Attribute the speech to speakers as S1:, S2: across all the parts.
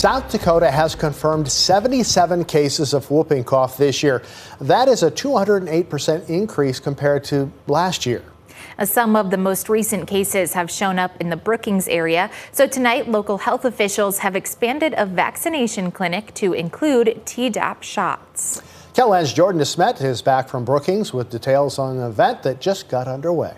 S1: South Dakota has confirmed 77 cases of whooping cough this year. That is a 208% increase compared to last year.
S2: Some of the most recent cases have shown up in the Brookings area. So tonight, local health officials have expanded a vaccination clinic to include Tdap shots.
S1: KELOLAND's Jordan DeSmet is back from Brookings with details on an event that just got underway.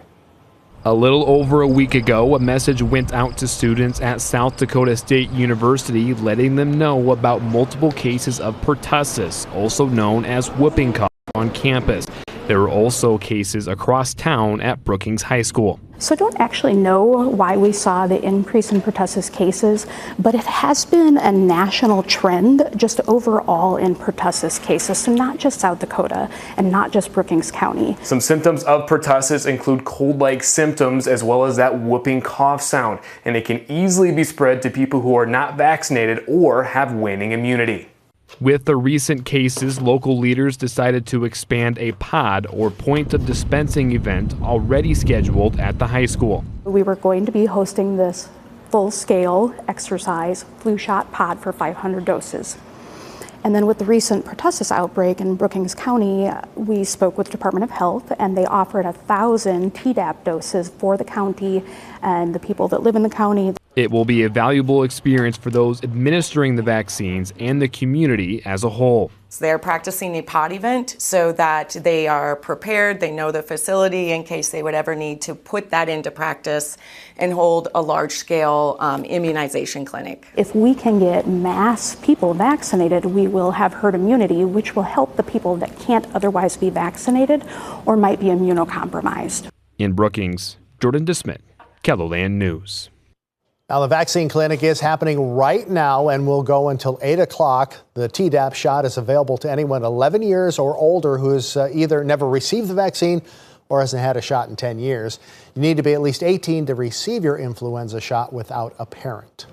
S3: A little over a week ago, a message went out to students at South Dakota State University letting them know about multiple cases of pertussis, also known as whooping cough, on campus. There were also cases across town at Brookings High School.
S4: So I don't actually know why we saw the increase in pertussis cases, but it has been a national trend just overall in pertussis cases, so not just South Dakota and not just Brookings County.
S5: Some symptoms of pertussis include cold-like symptoms as well as that whooping cough sound, and it can easily be spread to people who are not vaccinated or have waning immunity.
S3: With the recent cases, local leaders decided to expand a pod or point of dispensing event already scheduled at the high school.
S4: We were going to be hosting this full-scale exercise flu shot pod for 500 doses. And then with the recent pertussis outbreak in Brookings County, we spoke with the Department of Health and they offered 1,000 Tdap doses for the county and the people that live in the county.
S3: It will be a valuable experience for those administering the vaccines and the community as a whole.
S6: They're practicing a pod event so that they are prepared, they know the facility in case they would ever need to put that into practice and hold a large-scale immunization clinic.
S4: If we can get mass people vaccinated, we will have herd immunity, which will help the people that can't otherwise be vaccinated or might be immunocompromised.
S3: In Brookings, Jordan DeSmet, KELOLAND News.
S1: Now, the vaccine clinic is happening right now and will go until 8 o'clock. The Tdap shot is available to anyone 11 years or older who has either never received the vaccine or hasn't had a shot in 10 years. You need to be at least 18 to receive your influenza shot without a parent.